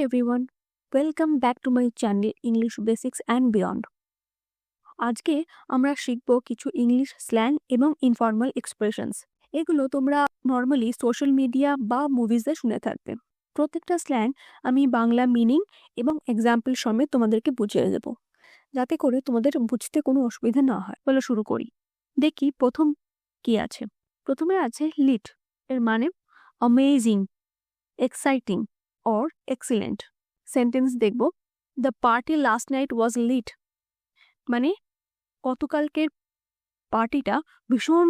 everyone, welcome back to my channel English Basics and Beyond. আজকে আমরা শিখব কিছু ইংলিশ স্ল্যাং এবং ইনফর্মাল এক্সপ্রেশনস। এগুলো তোমরা নর্মালি সোশ্যাল মিডিয়া বা মুভিজে শুনে থাকবে। প্রত্যেকটা স্ল্যাং আমি বাংলা মিনিং এবং এক্সাম্পল সমেত তোমাদেরকে বুঝিয়ে দেব, যাতে করে তোমাদের বুঝতে কোনো অসুবিধা না হয়। বলো শুরু করি। দেখি প্রথম কি আছে। প্রথমে আছে লিট, এর মানে amazing, exciting or excellent. Sentence দেখব, the party last night was lit, মানে গতকালকের পার্টিটা ভীষণ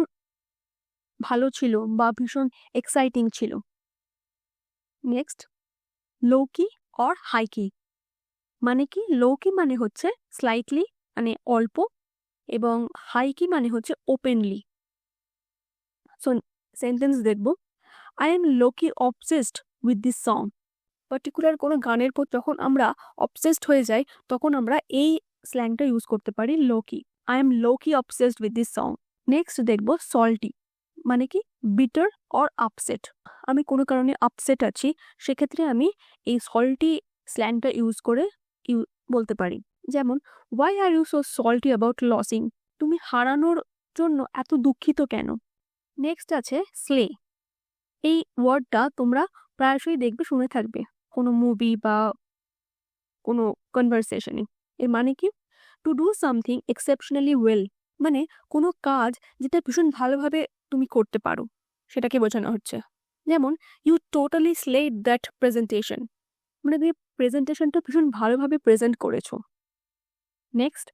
ভালো ছিল বা ভীষণ এক্সাইটিং ছিল। নেক্সট, লোকি অর হাইকি, মানে কি লোকি মানে হচ্ছে স্লাইটলি মানে অল্প, এবং হাইকি মানে হচ্ছে ওপেনলি। সো সেন্টেন্স দেখব, I am lowkey obsessed with this song. Particular কোনো গানের পর যখন আমরা অবসেসড হয়ে যাই তখন আমরা এই স্ল্যাংটা ইউজ করতে পারি, lowkey. I am lowkey obsessed with this song. Next দেখব সল্টি, মানে কি বিটার অর আপসেট। আমি কোনো কারণে আপসেট আছি, সেক্ষেত্রে আমি এই সল্টি স্ল্যাংটা ইউজ করে বলতে পারি। যেমন, why are you so salty about losing, তুমি হারানোর জন্য এত দুঃখিত কেন। নেক্সট আছে স্লে। এই ওয়ার্ডটা তোমরা প্রায়শই দেখবে, শুনে থাকবে কোনো মুভি বা কোনো কনভারসেশনে। এর মানে কি to do something exceptionally well, মানে কোনো কাজ যেটা ভীষণ ভালোভাবে তুমি করতে পারো সেটাকে বোঝানো হচ্ছে। যেমন, you totally slayed that presentation, মানে তুমি প্রেজেন্টেশনটা ভীষণ ভালোভাবে প্রেজেন্ট করেছো। নেক্সট,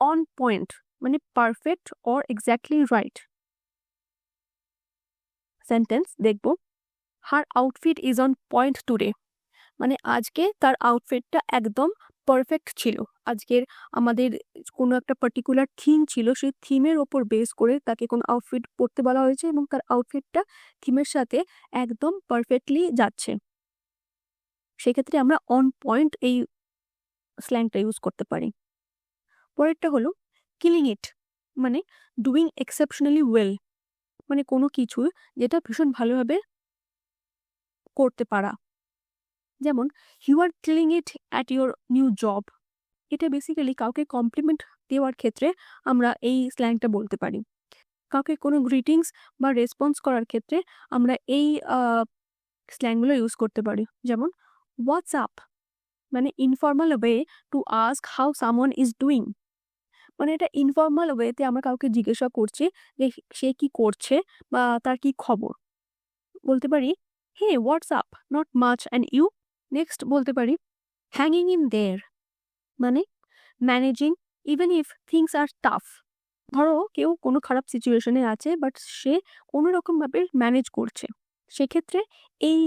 অন পয়েন্ট, মানে perfect or exactly right. Sentence দেখব, her outfit is on point today, মানে আজকে তার আউটফিটটা একদম পারফেক্ট ছিল। আজকের আমাদের কোনো একটা পার্টিকুলার থিম ছিল, সেই থিমের ওপর বেস করে তাকে কোনো আউটফিট পরতে বলা হয়েছে এবং তার আউটফিটটা থিমের সাথে একদম পারফেক্টলি যাচ্ছে। সেক্ষেত্রে আমরা অন পয়েন্ট এই স্ল্যাংটা ইউজ করতে পারি। পরেরটা হলো কিলিং ইট, মানে ডুইং এক্সেপশনালি ওয়েল, মানে কোনো কিছু যেটা ভীষণ ভালোভাবে করতে পারা। যেমন, you are killing it at your new job. এটা বেসিক্যালি কাউকে কমপ্লিমেন্ট দেওয়ার ক্ষেত্রে আমরা এই স্ল্যাংটা বলতে পারি। কাউকে কোনো গ্রিটিংস বা রেসপন্স করার ক্ষেত্রে আমরা এই স্ল্যাংগুলো ইউজ করতে পারি। যেমন, হোয়াটস আপ, মানে informal way to ask how someone is doing, মানে এটা ইনফর্মাল ওয়েতে আমরা কাউকে জিজ্ঞাসা করছি যে সে কি করছে বা তার কি খবর। বলতে পারি, hey what's up, not much and you. Next বলতে পারি হ্যাঙ্গিং ইন দেয়ার, মানে managing even if things are tough. ধরো কেউ কোনো খারাপ সিচুয়েশনে আছে বাট সে কোনো রকমভাবে ম্যানেজ করছে, সেক্ষেত্রে এই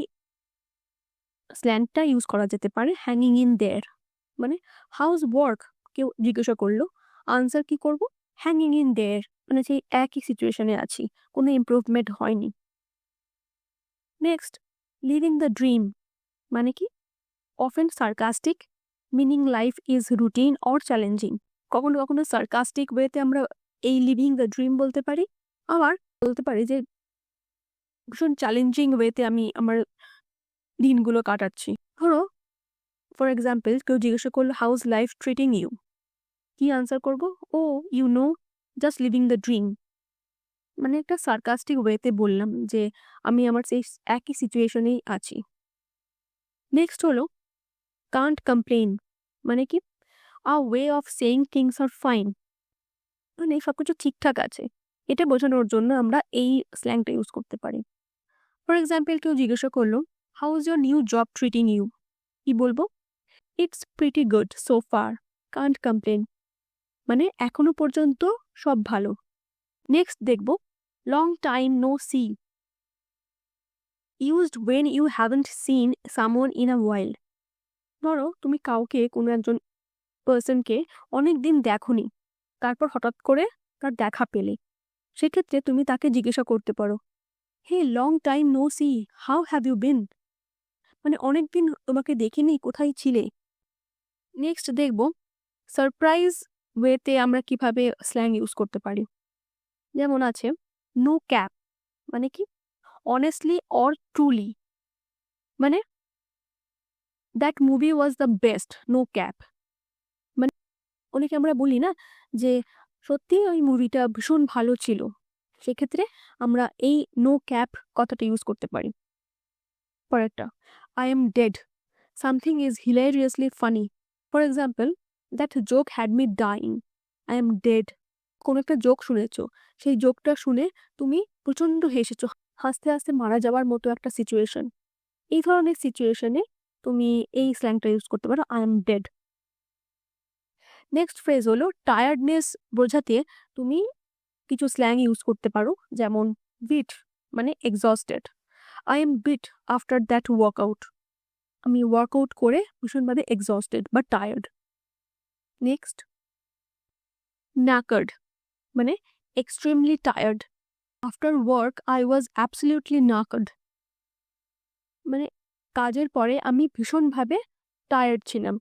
স্ল্যাংটা ইউজ করা যেতে পারে, হ্যাঙ্গিং ইন দেয়ার। মানে হাউস ওয়ার্ক, কেউ জিজ্ঞাসা করলো, আনসার কি করব, হ্যাঙ্গিং ইন দেয়ার, মানে সেই একই সিচুয়েশনে আছি, কোনো ইমপ্রুভমেন্ট হয়নি। নেক্সট, লিভিং দ্য ড্রিম, মানে কি often sarcastic, meaning life is routine or challenging. কখনো কখনো সার্কাস্টিক ওয়েতে আমরা এই লিভিং দ্য ড্রিম বলতে পারি, আবার বলতে পারি যে ভীষণ চ্যালেঞ্জিং ওয়েতে আমি আমার দিনগুলো কাটাচ্ছি। ধরো ফর এক্সাম্পল, কেউ জিজ্ঞাসা করলো হাউজ লাইফ ট্রিটিং ইউ, কি আনসার করব, oh you know just living the dream, মানে একটা সার্কাস্টিক ওয়েতে বললাম যে আমি আমার সেই একই সিচুয়েশনেই আছি। নেক্সট হলো কান্ট কমপ্লেন, মানে কি a way of saying things are fine, মানে সবকিছু ঠিকঠাক আছে, এটা বোঝানোর জন্য আমরা এই স্ল্যাংটা ইউজ করতে পারি। ফর এক্সাম্পল, কেউ জিজ্ঞাসা করলো how is your new job treating you, কি বলবো, it's pretty good so far, can't complain, মানে এখনো পর্যন্ত সব ভালো। নেক্সট দেখব long time no see, used when you haven't seen someone in a while. ধরো তুমি কাউকে, কোনো একজন পার্সনকে অনেক দিন দেখোনি, তারপর হঠাৎ করে তার দেখা পেলে, সেক্ষেত্রে তুমি তাকে জিজ্ঞাসা করতে পারো, hey long time no see, how have you been, মানে অনেকদিন তোমাকে দেখিনি, কোথায় ছিলে। নেক্সট দেখব সারপ্রাইজ ওয়েতে আমরা কিভাবে স্ল্যাং ইউজ করতে পারি। যেমন আছে নো ক্যাপ, মানে কি অনেস্টলি অর ট্রুলি, মানে that movie was the best, no cap. মানে অনেকে আমরা বলি না যে সত্যি ওই মুভিটা ভীষণ ভালো ছিল, সেক্ষেত্রে আমরা এই নো ক্যাপ কথাটা ইউজ করতে পারি। পরেরটা, I am dead, something is hilariously funny. For example, that joke had me dying, I am dead. কোনো একটা জোক শুনেছো, সেই জোকটা শুনে তুমি প্রচণ্ড হেসেছো, হাসতে হাসতে মারা যাওয়ার মতো একটা সিচুয়েশন, এই ধরনের সিচুয়েশনে তুমি এই স্ল্যাংটা ইউজ করতে পারো, I am dead. Next phrase হলো টায়ার্ডনেস বোঝাতে তুমি কিছু স্ল্যাং ইউজ করতে পারো, যেমন বিট মানে exhausted, I am beat after that workout, আমি ওয়ার্কআউট করে ভীষণভাবে এক্সস্টেড বা টায়ার্ড। নেক্সট, ন্যাকার্ড মানে extremely tired, after work I was absolutely knackered, মানে কাজের পরে আমি ভীষণভাবে টায়ার্ড ছিলাম।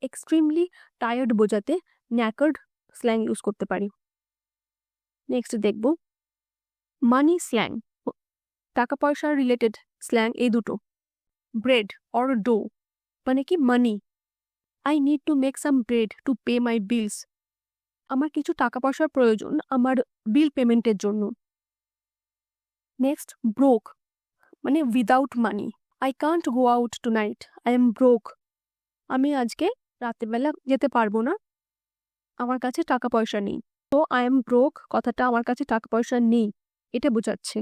এক্সট্রিমলি টায়ার্ড বোঝাতে ন্যাকার্ড স্ল্যাং ইউজ করতে পারি। নেক্সট দেখব মানি স্ল্যাং, টাকা পয়সার রিলেটেড স্ল্যাং এই দুটো। ব্রেড অর ডো মানে কি money, I need to make some bread to pay my bills, আমার কিছু টাকা পয়সার প্রয়োজন আমার বিল পেমেন্টের জন্য। নেক্সট, ব্রোক মানে without money, I can't go out tonight, I am broke, আমি আজকে রাতেরবেলা যেতে পারবো না, আমার কাছে টাকা পয়সা নেই। তো আই এম ব্রোক কথাটা আমার কাছে টাকা পয়সা নেই এটা বোঝাচ্ছে।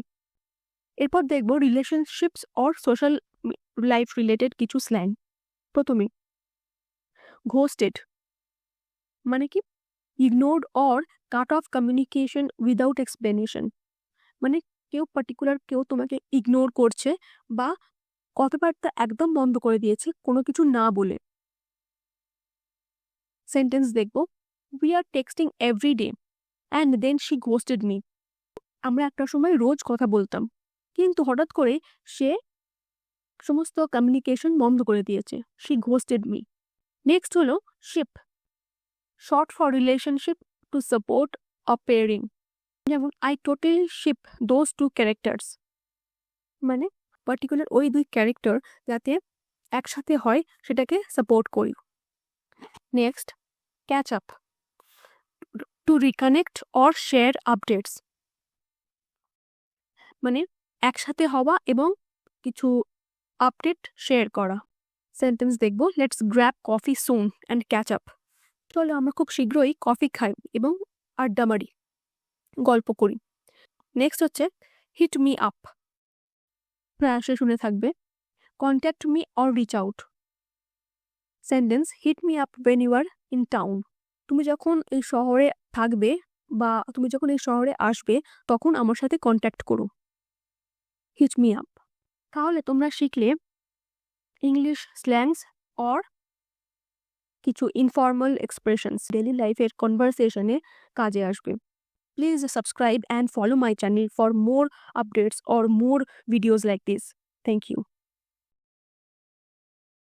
এরপর দেখব relationships or social life related কিছু স্ল্যাং। প্রথমে ঘোস্টেড মানে কি ignored or cut off communication without explanation, মানে কেউ তোমাকে ইগনোর করছে বা কথাবার্তা একদম বন্ধ করে দিয়েছে কোনো কিছু না বলে। সেন্টেন্স দেখব, we are texting every day and then she ghosted me, আমরা একটা সময় রোজ কথা বলতাম কিন্তু হঠাৎ করে সে সমস্ত কমিউনিকেশন বন্ধ করে দিয়েছে, শি ঘোস্টেড মি। নেক্সট হলো ship, short for relationship to support a pairing, যেমন I totally ship those two characters, মানে পার্টিকুলার ওই দুই ক্যারেক্টার যাতে একসাথে হয় সেটাকে সাপোর্ট করি। Next, catch up, to reconnect or share updates, মানে একসাথে হওয়া এবং কিছু আপডেট শেয়ার করা। সেন্টেন্স দেখব, let's grab coffee soon and catch up, চলো আমরা খুব শীঘ্রই কফি খাই এবং আড্ডা মারি, গল্প করি। নেক্সট হচ্ছে হিট মি আপ, প্রায়শই শুনে থাকবে, contact me or reach out. Sentence, hit me up when you are in town, তুমি যখন এই শহরে থাকবে বা তুমি যখন এই শহরে আসবে তখন আমার সাথে কন্ট্যাক্ট করো, হিট মি আপ। তাহলে তোমরা শিখলে ইংলিশ স্ল্যাংস অর কিছু ইনফর্মাল এক্সপ্রেশনস, ডেলি লাইফের কনভারসেশনে কাজে আসবে। Please subscribe and follow my channel for more updates or more videos like this. Thank you.